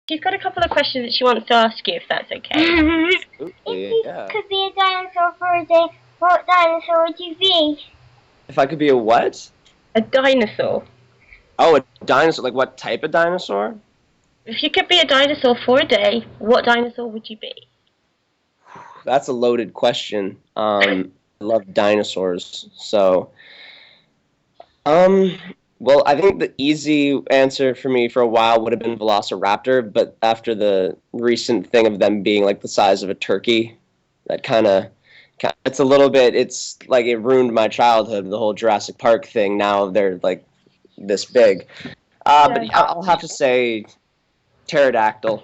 She's got a couple of questions that she wants to ask you, if that's okay. If Absolutely, you yeah. could be a dinosaur for a day, what dinosaur would you be? If I could be a what? A dinosaur. Oh, a dinosaur. Like what type of dinosaur? If you could be a dinosaur for a day, what dinosaur would you be? That's a loaded question. I love dinosaurs, so um, well, I think the easy answer for me for a while would have been Velociraptor, but after the recent thing of them being like the size of a turkey, that kind of it's a little bit. It's like it ruined my childhood. The whole Jurassic Park thing. Now they're like this big. But yeah, I'll have to say pterodactyl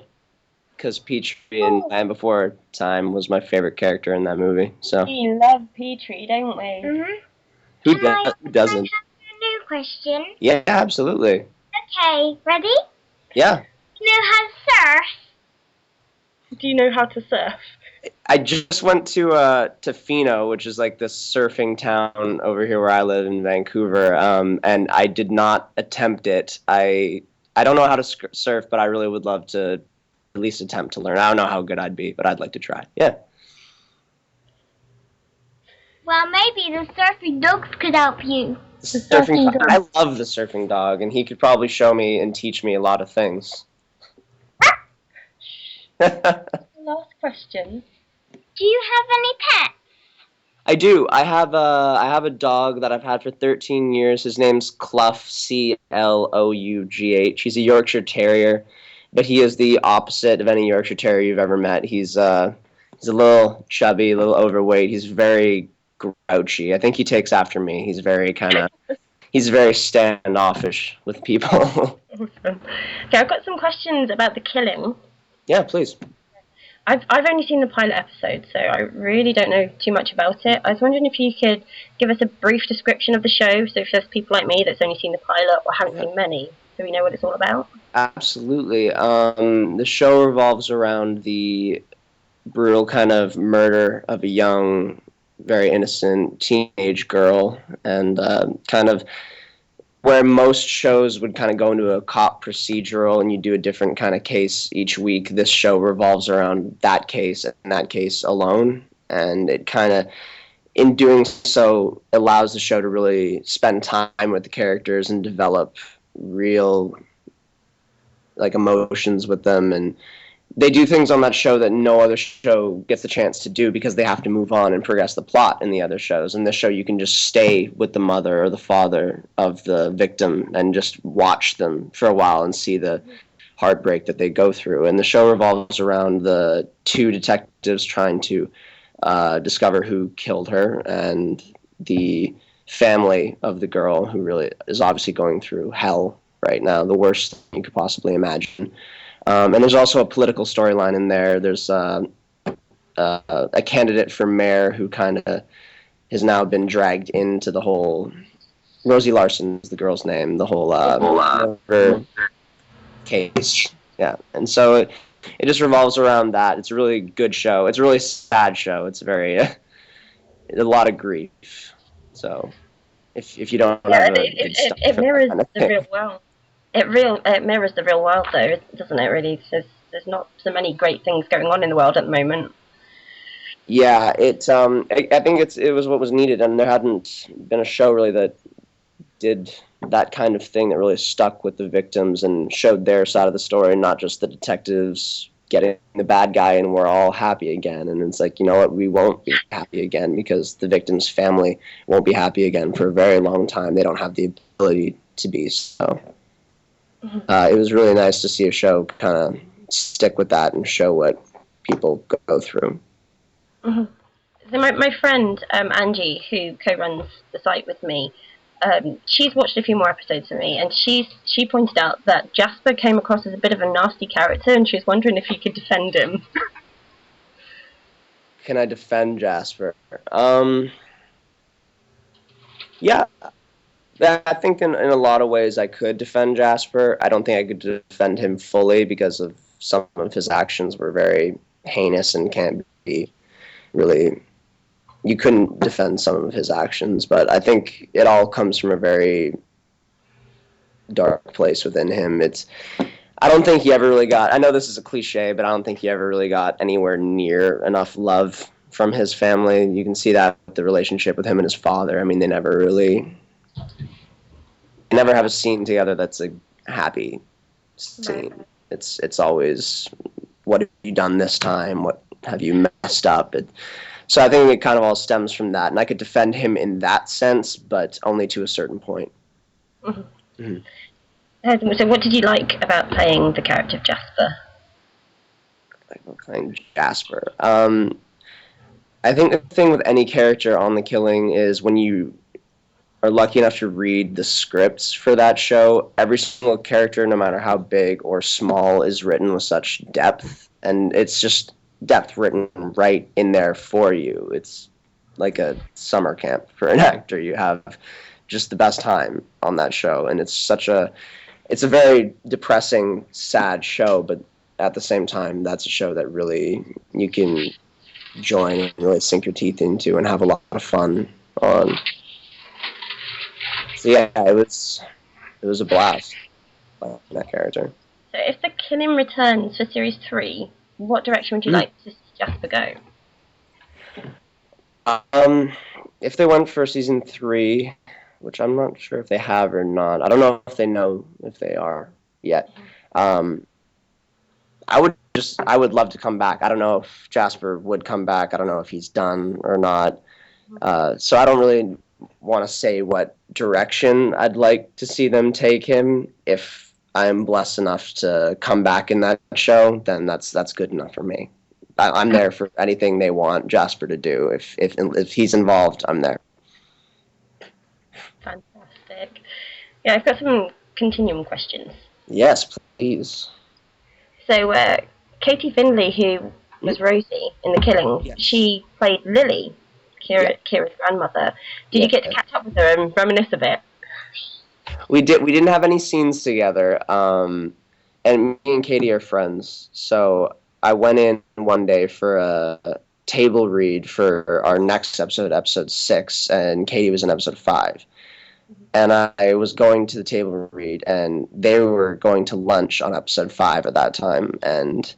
because Petrie in Land Before Time was my favorite character in that movie. So We love Petrie, don't we? who Can I doesn't? have a new question? Yeah, absolutely. Okay, ready? Yeah. You know how to surf? Do you know how to surf? I just went to Fino, which is like this surfing town over here where I live in Vancouver, and I did not attempt it. I don't know how to surf, but I really would love to at least attempt to learn. I don't know how good I'd be, but I'd like to try. Yeah. Well, maybe the surfing dogs could help you. Surfing dog. I love the surfing dog, and he could probably show me and teach me a lot of things. Last question. Do you have any pets? I do. I have a dog that I've had for 13 years. His name's Clough, Clough. He's a Yorkshire Terrier, but he is the opposite of any Yorkshire Terrier you've ever met. He's a little chubby, a little overweight. He's very grouchy. I think he takes after me. He's very standoffish with people. Awesome. Okay, I've got some questions about The Killing. Yeah, please. I've only seen the pilot episode, so I really don't know too much about it. I was wondering if you could give us a brief description of the show, so if there's people like me that's only seen the pilot or haven't seen many, so we know what it's all about. Absolutely. The show revolves around the brutal kind of murder of a young, very innocent teenage girl, and kind of where most shows would kind of go into a cop procedural and you do a different kind of case each week. This show revolves around that case and that case alone, and it kind of, in doing so, allows the show to really spend time with the characters and develop real like emotions with them, and they do things on that show that no other show gets the chance to do because they have to move on and progress the plot in the other shows. In this show, you can just stay with the mother or the father of the victim and just watch them for a while and see the heartbreak that they go through. And the show revolves around the two detectives trying to discover who killed her, and the family of the girl, who really is obviously going through hell right now, the worst you could possibly imagine. And there's also a political storyline in there. There's a candidate for mayor who kind of has now been dragged into the whole. Rosie Larson is the girl's name. The whole murder case. Yeah, and so it just revolves around that. It's a really good show. It's a really sad show. It's very a lot of grief. So if you don't have it mirrors the real world. It mirrors the real world, though, doesn't it? Really, there's not so many great things going on in the world at the moment. Yeah, I think it was what was needed, and there hadn't been a show really that did that kind of thing that really stuck with the victims and showed their side of the story, not just the detectives getting the bad guy and we're all happy again. And it's like, you know what, we won't be happy again because the victim's family won't be happy again for a very long time. They don't have the ability to be. So it was really nice to see a show kind of stick with that and show what people go through. Mm-hmm. So my friend Angie, who co-runs the site with me, she's watched a few more episodes than me, and she pointed out that Jasper came across as a bit of a nasty character, and she was wondering if you could defend him. Can I defend Jasper? Yeah. I think in a lot of ways I could defend Jasper. I don't think I could defend him fully because of some of his actions were very heinous and can't be really... You couldn't defend some of his actions, but I think it all comes from a very dark place within him. I don't think he ever really got, I know this is a cliche, but I don't think he ever really got anywhere near enough love from his family. You can see that with the relationship with him and his father. I mean, they never have a scene together that's a happy scene. Right. It's always, what have you done this time? What have you messed up? So I think it kind of all stems from that, and I could defend him in that sense, but only to a certain point. Mm-hmm. Mm-hmm. So what did you like about playing the character of Jasper? Playing Jasper. I think the thing with any character on The Killing is when you are lucky enough to read the scripts for that show, every single character, no matter how big or small, is written with such depth, and it's just depth written right in there for you. It's like a summer camp for an actor. You have just the best time on that show, and it's a very depressing, sad show, but at the same time, that's a show that really you can join and really sink your teeth into and have a lot of fun on. So yeah, it was a blast playing that character. So if The Killing returns for Series 3, what direction would you like to see Jasper go? If they went for season 3, which I'm not sure if they have or not. I don't know if they know if they are yet. I would love to come back. I don't know if Jasper would come back. I don't know if he's done or not. So I don't really want to say what direction I'd like to see them take him. If I'm blessed enough to come back in that show, then that's good enough for me. I'm there for anything they want Jasper to do. If he's involved, I'm there. Fantastic. Yeah, I've got some Continuum questions. Yes, please. So, Katie Findlay, who was Rosie in The Killing, she played Lily, Kira's grandmother. Did you get to catch up with her and reminisce a bit? We didn't have any scenes together, and me and Katie are friends. So I went in one day for a table read for our next episode, episode 6, and Katie was in episode 5. And I was going to the table read, and they were going to lunch on episode 5 at that time, and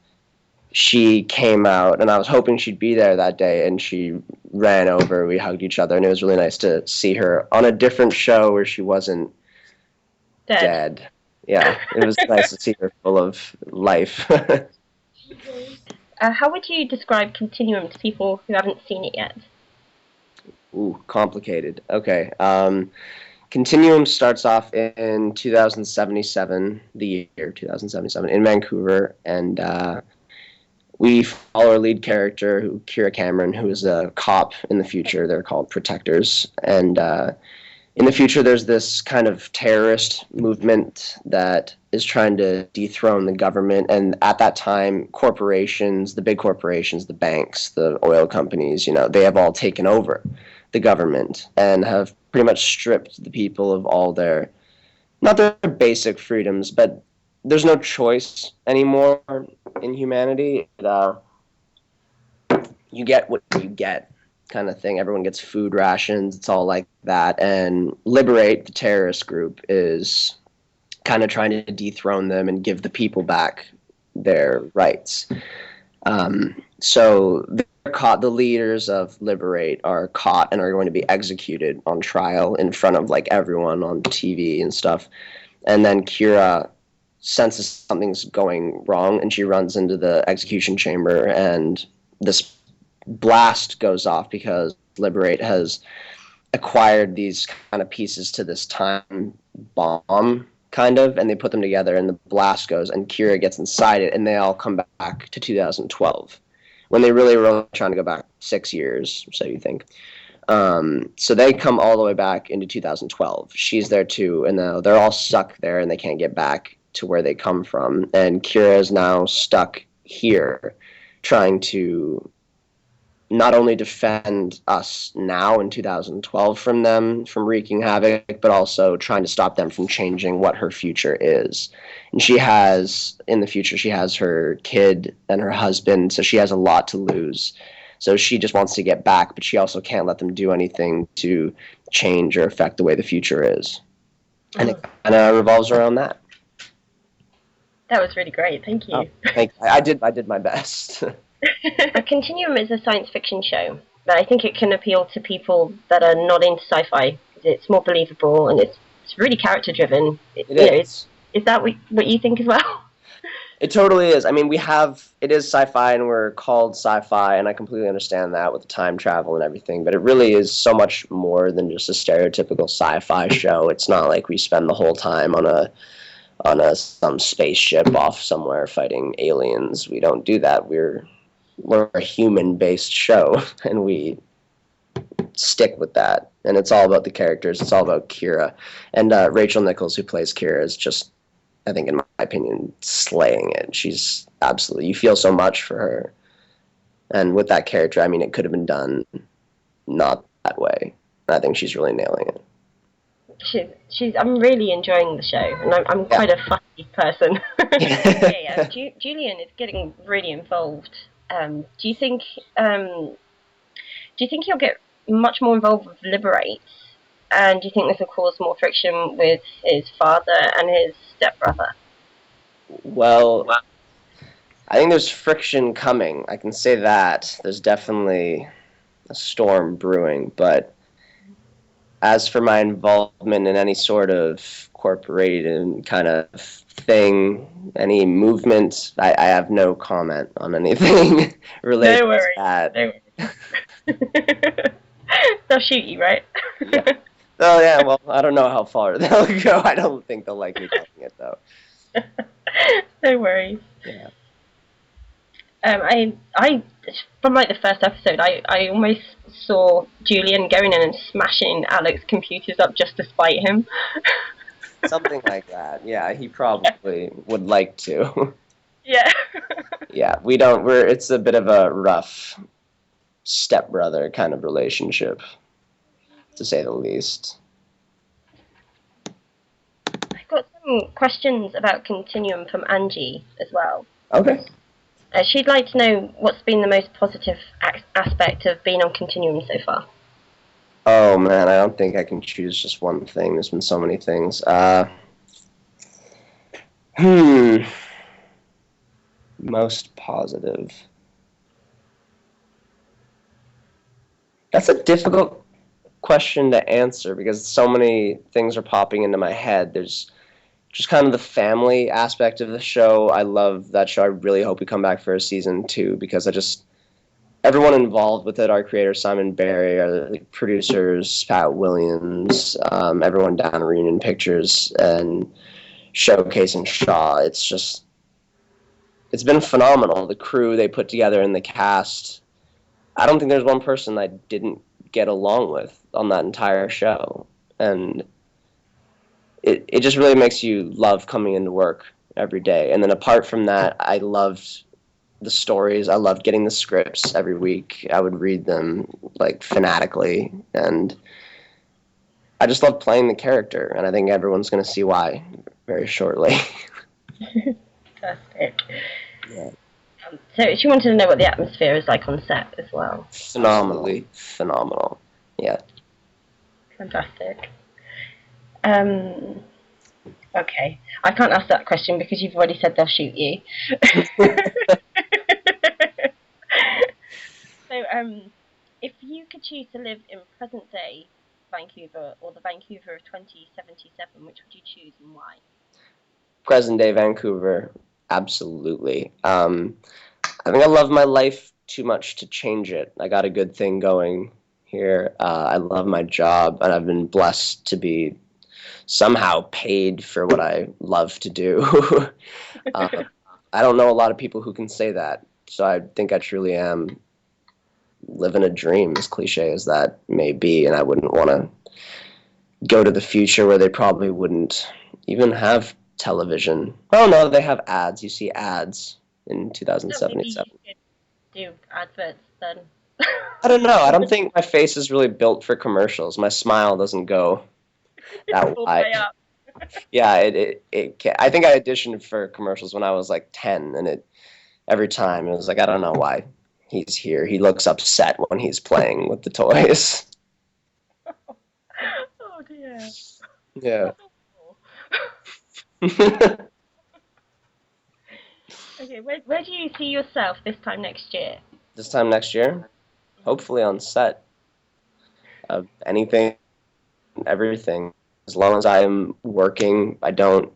she came out, and I was hoping she'd be there that day, and she ran over, we hugged each other, and it was really nice to see her on a different show where she wasn't dead. Yeah, it was nice to see her full of life. How would you describe Continuum to people who haven't seen it yet? Ooh, complicated. Okay. Continuum starts off in 2077, the year 2077, in Vancouver, and we follow our lead character, Kira Cameron, who is a cop in the future. They're called Protectors, and in the future there's this kind of terrorist movement that is trying to dethrone the government, and at that time, corporations, the big corporations, the banks, the oil companies, they have all taken over the government and have pretty much stripped the people of all their, not their basic freedoms, but there's no choice anymore in humanity. You get what you get, kind of thing. Everyone gets food rations. It's all like that. And Liberate, the terrorist group, is kind of trying to dethrone them and give the people back their rights. So they're caught. The leaders of Liberate are caught and are going to be executed on trial in front of everyone on TV and stuff. And then Kira senses something's going wrong, and she runs into the execution chamber, and this blast goes off because Liberate has acquired these kind of pieces to this time bomb, kind of, and they put them together, and the blast goes, and Kira gets inside it, and they all come back to 2012, when they really were only trying to go back 6 years, so you think. So they come all the way back into 2012. She's there too, and now they're all stuck there, and they can't get back to where they come from. And Kira is now stuck here, trying to not only defend us now in 2012 from them, from wreaking havoc, but also trying to stop them from changing what her future is. And in the future, she has her kid and her husband, so she has a lot to lose. So she just wants to get back, but she also can't let them do anything to change or affect the way the future is. And it kind of revolves around that. That was really great. Thank Oh, you. I did my best. Continuum is a science fiction show, but I think it can appeal to people that are not into sci-fi. It's more believable and it's really character driven. It is. Is that what you think as well? It totally is. I mean, it is sci-fi and we're called sci-fi, and I completely understand that with the time travel and everything, but it really is so much more than just a stereotypical sci-fi show. It's not like we spend the whole time on some spaceship off somewhere fighting aliens. We don't do that. We're a human-based show, and we stick with that. And it's all about the characters. It's all about Kira, and Rachel Nichols, who plays Kira, is just, I think, in my opinion, slaying it. She's absolutely, you feel so much for her. And with that character, I mean, it could have been done not that way. I think she's really nailing it. I'm really enjoying the show, and I'm quite a fussy person. Julian is getting really involved. Do you think he'll get much more involved with Liberate? And do you think this will cause more friction with his father and his stepbrother? Well, I think there's friction coming. I can say that. There's definitely a storm brewing, but as for my involvement in any sort of corporated kind of thing, any movement, I have no comment on anything related to that. No worries. They'll shoot you, right? Yeah. Oh, yeah, well, I don't know how far they'll go. I don't think they'll like me talking it, though. No worries. Yeah. I from like the first episode, I almost saw Julian going in and smashing Alex's computers up just to spite him. Something like that. Yeah, he probably would like to. Yeah. Yeah, it's a bit of a rough stepbrother kind of relationship, to say the least. I've got some questions about Continuum from Angie as well. Okay. She'd like to know what's been the most positive aspect of being on Continuum so far. Oh, man, I don't think I can choose just one thing. There's been so many things. Most positive. That's a difficult question to answer because so many things are popping into my head. There's just kind of the family aspect of the show. I love that show. I really hope we come back for a season 2 because everyone involved with it, our creator Simon Barry, our producers Pat Williams, everyone down at Reunion Pictures and Showcase and Shaw. It's been phenomenal. The crew they put together and the cast. I don't think there's one person I didn't get along with on that entire show. And it just really makes you love coming into work every day. And then apart from that, I loved the stories. I loved getting the scripts every week. I would read them like fanatically. And I just love playing the character. And I think everyone's going to see why very shortly. Fantastic. Yeah. So she wanted to know what the atmosphere is like on set as well. Phenomenally phenomenal. Yeah. Fantastic. Okay. I can't ask that question because you've already said they'll shoot you. So, if you could choose to live in present day Vancouver or the Vancouver of 2077, which would you choose and why? Present day Vancouver, absolutely. I think I love my life too much to change it. I got a good thing going here. I love my job, and I've been blessed to be somehow paid for what I love to do. I don't know a lot of people who can say that, so I think I truly am living a dream, as cliche as that may be, and I wouldn't want to go to the future where they probably wouldn't even have television. Oh no, they have ads. You see ads in 2077. You could do adverts then. I don't know. I don't think my face is really built for commercials. My smile doesn't go that wide. Yeah, I think I auditioned for commercials when I was like 10, and every time it was like, I don't know why he's here. He looks upset when he's playing with the toys. Oh dear. 'Cause, yeah. Yeah. Okay, where do you see yourself this time next year? This time next year, hopefully on set of anything, everything. As long as I'm working, I don't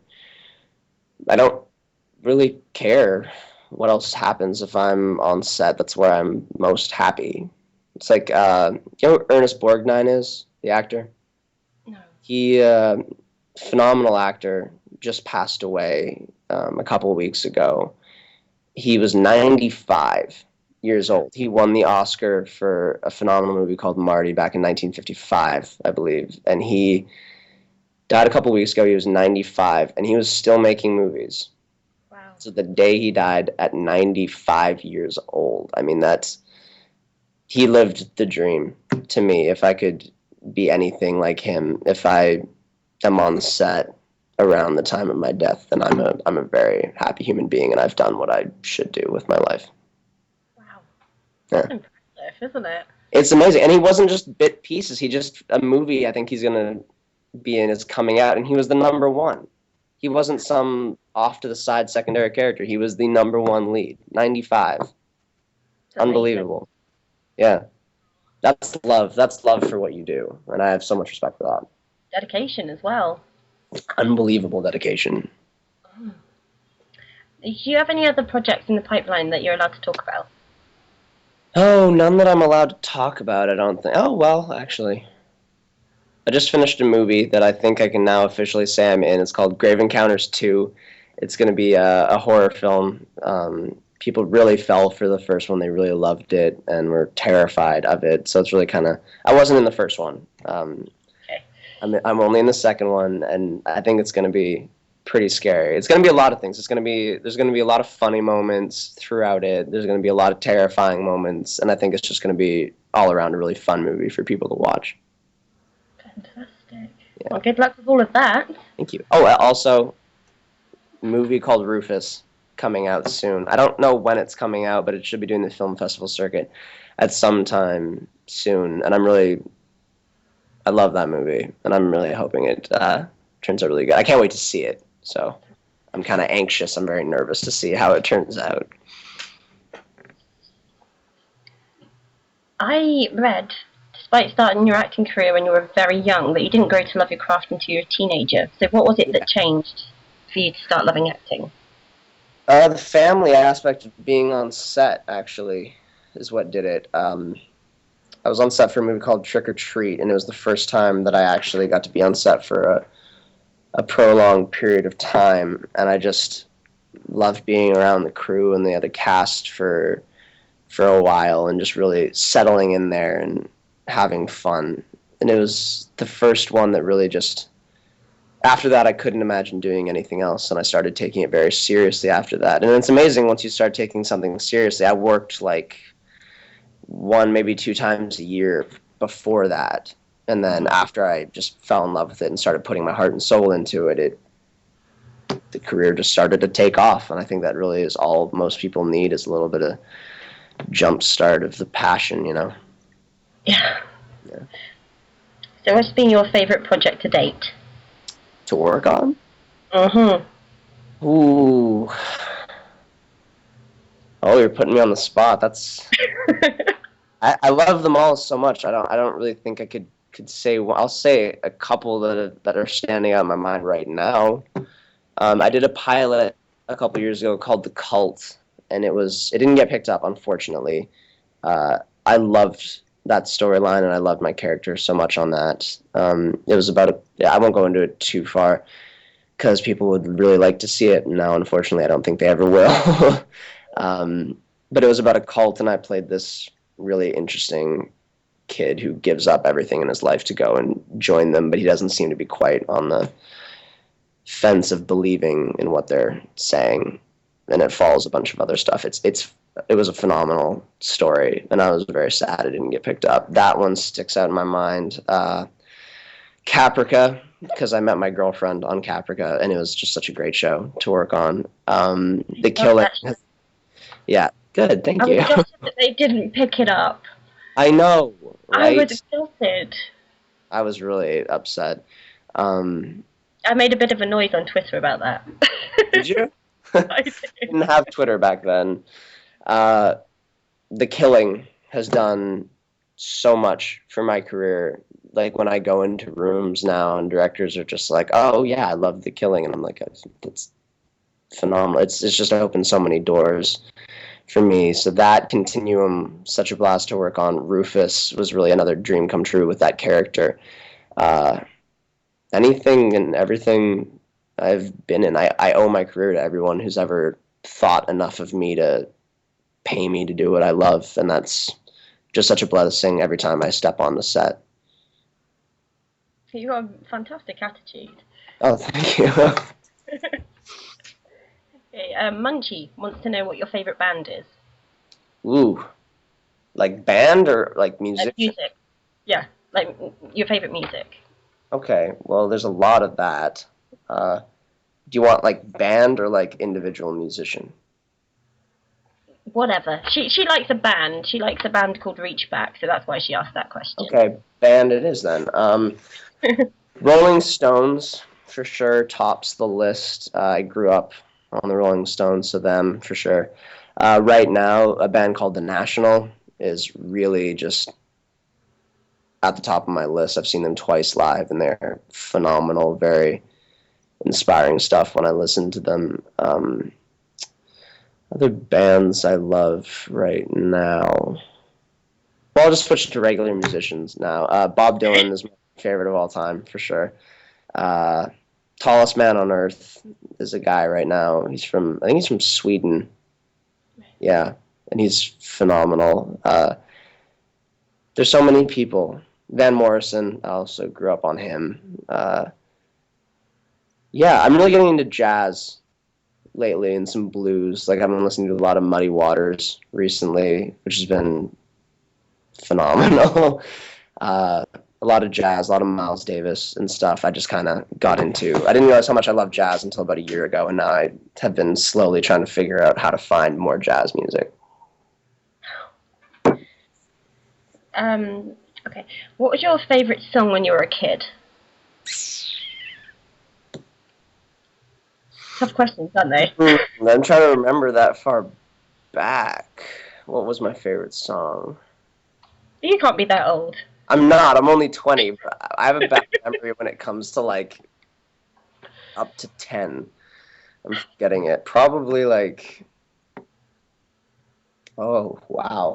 really care what else happens if I'm on set. That's where I'm most happy. It's like, you know who Ernest Borgnine is, the actor? No. He, phenomenal actor, just passed away a couple of weeks ago. He was 95 years old. He won the Oscar for a phenomenal movie called Marty back in 1955, I believe. And he died a couple of weeks ago. He was 95, and he was still making movies. Wow. So the day he died at 95 years old, I mean, he lived the dream to me. If I could be anything like him, if I am on set around the time of my death, then I'm a very happy human being, and I've done what I should do with my life. Wow. Yeah. That's impressive, isn't it? It's amazing. And he wasn't just bit pieces. A movie I think he's going to be in is coming out, and he was the number one. He wasn't some off to the side secondary character. He was the number one lead. 95. Unbelievable. Yeah. That's love. That's love for what you do. And I have so much respect for that. Dedication as well. Unbelievable dedication. Do you have any other projects in the pipeline that you're allowed to talk about? Oh, none that I'm allowed to talk about, I don't think. Oh, well, actually. I just finished a movie that I think I can now officially say I'm in. It's called Grave Encounters 2. It's going to be a horror film. People really fell for the first one. They really loved it and were terrified of it. So it's really kind of... I wasn't in the first one. Okay. I'm only in the second one, and I think it's going to be pretty scary. It's going to be a lot of things. There's going to be a lot of funny moments throughout it. There's going to be a lot of terrifying moments, and I think it's just going to be all around a really fun movie for people to watch. Fantastic. Yeah. Well, good luck with all of that. Thank you. Oh, also, a movie called Rufus coming out soon. I don't know when it's coming out, but it should be doing the film festival circuit at some time soon, and I love that movie, and I'm really hoping it turns out really good. I can't wait to see it, so I'm kind of anxious. I'm very nervous to see how it turns out. I read, despite starting your acting career when you were very young, that you didn't grow to love your craft until you were a teenager. So what was it that changed for you to start loving acting? The family aspect of being on set, actually, is what did it. I was on set for a movie called Trick or Treat, and it was the first time that I actually got to be on set for a prolonged period of time, and I just loved being around the crew and the other cast for a while and just really settling in there and having fun. And it was the first one that really just... After that, I couldn't imagine doing anything else, and I started taking it very seriously after that. And it's amazing once you start taking something seriously. I worked like 1, maybe 2 times a year before that, and then after I just fell in love with it and started putting my heart and soul into it, the career just started to take off. And I think that really is all most people need, is a little bit of jump start of the passion, you know? Yeah. So what's been your favourite project to date? To work on? Mm-hmm. Ooh. Oh, you're putting me on the spot. That's... I love them all so much. I don't really think I could say one. I'll say a couple that are standing out in my mind right now. I did a pilot a couple years ago called The Cult, and it didn't get picked up, unfortunately. I loved that storyline, and I loved my character so much on that. It was about I won't go into it too far because people would really like to see it. Now, unfortunately, I don't think they ever will. But it was about a cult, and I played this really interesting kid who gives up everything in his life to go and join them, but he doesn't seem to be quite on the fence of believing in what they're saying, and it follows a bunch of other stuff. It was a phenomenal story, and I was very sad it didn't get picked up. That one sticks out in my mind. Caprica, because I met my girlfriend on Caprica, and it was just such a great show to work on. The Killing. Yeah, good, thank you. I was gutted that they didn't pick it up. I know, right? I was gutted. I was really upset. I made a bit of a noise on Twitter about that. Did you? I do. Didn't have Twitter back then. The Killing has done so much for my career. Like when I go into rooms now and directors are just like, "Oh yeah, I love The Killing," and I'm like, "That's phenomenal." It's just opened so many doors for me. So that Continuum, such a blast to work on. Rufus was really another dream come true with that character. Uh, Anything and everything I've been in, I owe my career to everyone who's ever thought enough of me to pay me to do what I love, and that's just such a blessing every time I step on the set. You got a fantastic attitude. Oh, thank you. Okay, Munchie wants to know what your favourite band is. Ooh, like band or like musician? Music. Yeah, like your favourite music. Okay, well, there's a lot of that. Do you want like band or like individual musician? Whatever. She likes a band. She likes a band called Reachback, so that's why she asked that question. Okay, band it is then. Rolling Stones for sure tops the list. I grew up on the Rolling Stones, so them for sure. Right now, a band called The National is really just at the top of my list. I've seen them twice live, and they're phenomenal, very inspiring stuff when I listen to them. Other bands I love right now. Well, I'll just switch to regular musicians now. Bob Dylan is my favorite of all time, for sure. Uh, Tallest Man on Earth is a guy right now. I think he's from Sweden. Yeah, and he's phenomenal. There's so many people. Van Morrison, I also grew up on him. Yeah, I'm really getting into jazz lately and some blues. Like I've been listening to a lot of Muddy Waters recently, which has been phenomenal. A lot of jazz, a lot of Miles Davis and stuff. I just kind of got into. I didn't realize how much I loved jazz until about a year ago, and now I have been slowly trying to figure out how to find more jazz music. Okay. What was your favourite song when you were a kid? Tough questions, aren't they? I'm trying to remember that far back. What was my favorite song? You can't be that old. I'm not. I'm only 20. But I have a bad memory when it comes to like up to 10. I'm forgetting it. Probably like. Oh wow,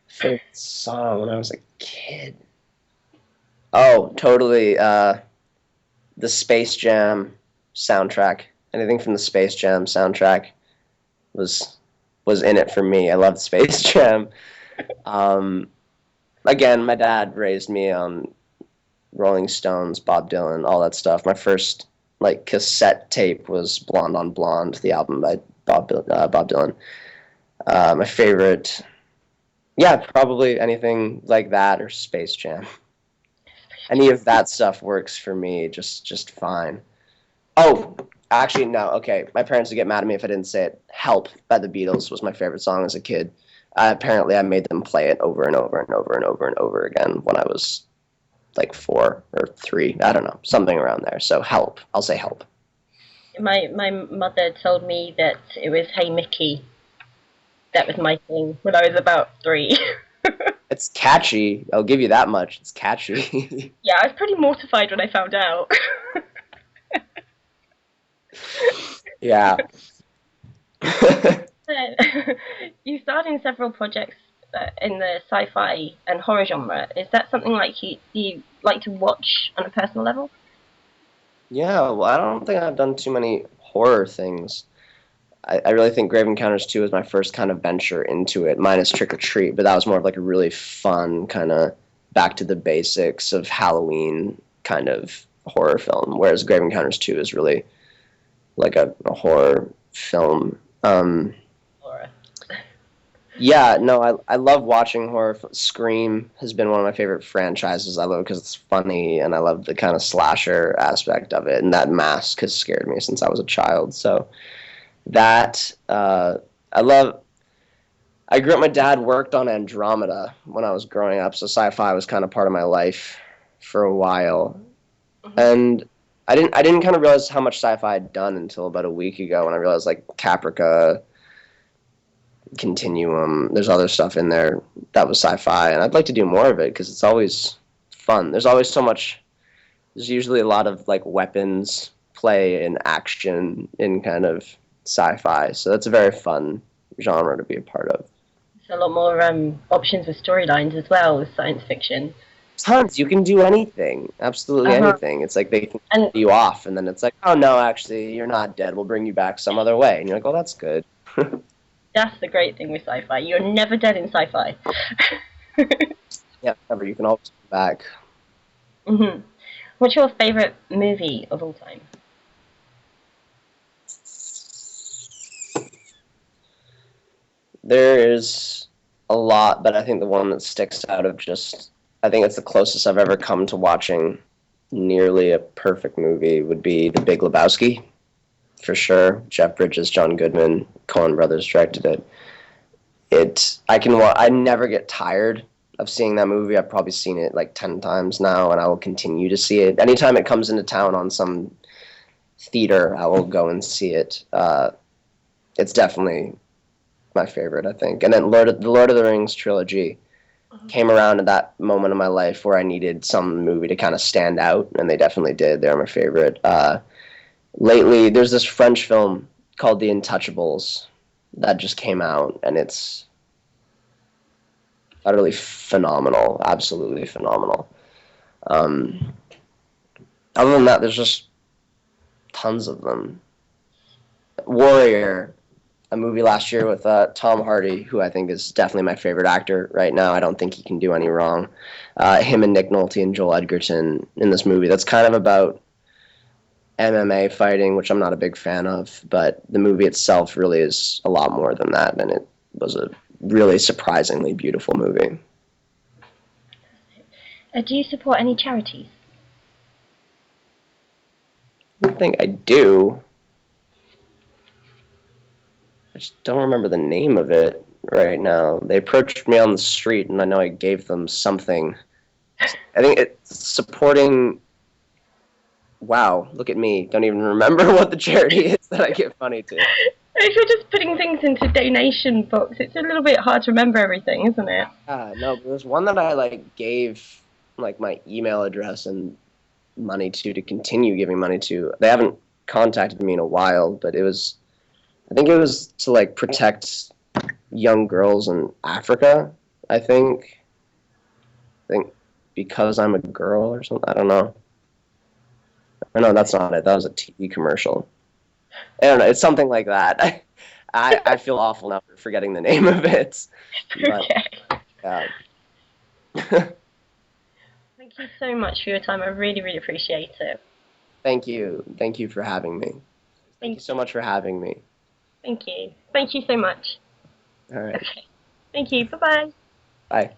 favorite song when I was a kid. Oh, totally. The Space Jam soundtrack. Anything from the Space Jam soundtrack was in it for me. I loved Space Jam. Again, my dad raised me on Rolling Stones, Bob Dylan, all that stuff. My first like cassette tape was Blonde on Blonde, the album by Bob Dylan. My favorite, yeah, probably anything like that or Space Jam. Any of that stuff works for me just fine. Oh, actually, no. Okay, my parents would get mad at me if I didn't say it. "Help" by the Beatles was my favorite song as a kid. Apparently, I made them play it over and over and over and over and over again when I was like 4 or 3. I don't know, something around there. So "Help." I'll say "Help." My mother told me that it was "Hey Mickey." That was my thing when I was about 3. It's catchy. I'll give you that much. It's catchy. Yeah, I was pretty mortified when I found out. Yeah. You starred in several projects in the sci-fi and horror genre. Is that something like you like to watch on a personal level? Yeah, well, I don't think I've done too many horror things. I really think Grave Encounters 2 was my first kind of venture into it, minus Trick or Treat, but that was more of like a really fun kind of back to the basics of Halloween kind of horror film, whereas Grave Encounters 2 is really like a horror film. Laura. Yeah, no, I love watching horror. Scream has been one of my favorite franchises. I love it because it's funny, and I love the kind of slasher aspect of it, and that mask has scared me since I was a child, so that I love. I grew up. My dad worked on Andromeda when I was growing up, so sci-fi was kind of part of my life for a while, Mm-hmm. and I didn't kind of realize how much sci-fi I'd done until about a week ago when I realized like Caprica, Continuum. There's other stuff in there that was sci-fi, and I'd like to do more of it because it's always fun. There's always so much. There's usually a lot of like weapons play and action in kind of sci-fi, so that's a very fun genre to be a part of. There's a lot more options with storylines as well with science fiction. Tons. You can do anything, absolutely anything. It's like they can And cut you off, and then it's like, oh no, actually, you're not dead. We'll bring you back some other way, and you're like, oh, that's good. that's the great thing with sci-fi. You're never dead in sci-fi. Yeah, never. You can always come back. hmm What's your favorite movie of all time? There is a lot, but I think the one that sticks out of just, I think it's the closest I've ever come to watching nearly a perfect movie would be The Big Lebowski, for sure. Jeff Bridges, John Goodman, Coen Brothers directed it. I never get tired of seeing that movie. I've probably seen it like 10 times now, and I will continue to see it. Anytime it comes into town on some theater, I will go and see it. It's definitely my favorite, I think. And then the Lord of the Rings trilogy came around at that moment in my life where I needed some movie to kind of stand out, and they definitely did. They're my favorite. Lately, there's this French film called The Untouchables that just came out, and it's utterly phenomenal, absolutely phenomenal. Um, Other than that, there's just tons of them. Warrior, a movie last year with Tom Hardy, who I think is definitely my favorite actor right now. I don't think he can do any wrong. Him and Nick Nolte and Joel Edgerton in this movie. That's kind of about MMA fighting, which I'm not a big fan of, but the movie itself really is a lot more than that, and it was a really surprisingly beautiful movie. Do you support any charities? I think I do. I just don't remember the name of it right now. They approached me on the street, and I know I gave them something. I think it's supporting. Wow, look at me. Don't even remember what the charity is that I give money to. If you're just putting things into donation box, it's a little bit hard to remember everything, isn't it? No, but there's one that I like gave like my email address and money to continue giving money to. They haven't contacted me in a while, but I think it was to like protect young girls in Africa, I think. Because I'm a girl or something. I don't know. No, that's not it. That was a TV commercial. I don't know. It's something like that. I feel awful now for forgetting the name of it. But, Okay. Thank you so much for your time. I really, really appreciate it. Thank you. Thank you for having me. Thank you so much for having me. Thank you. Thank you so much. All right. Okay. Thank you. Bye-bye. Bye.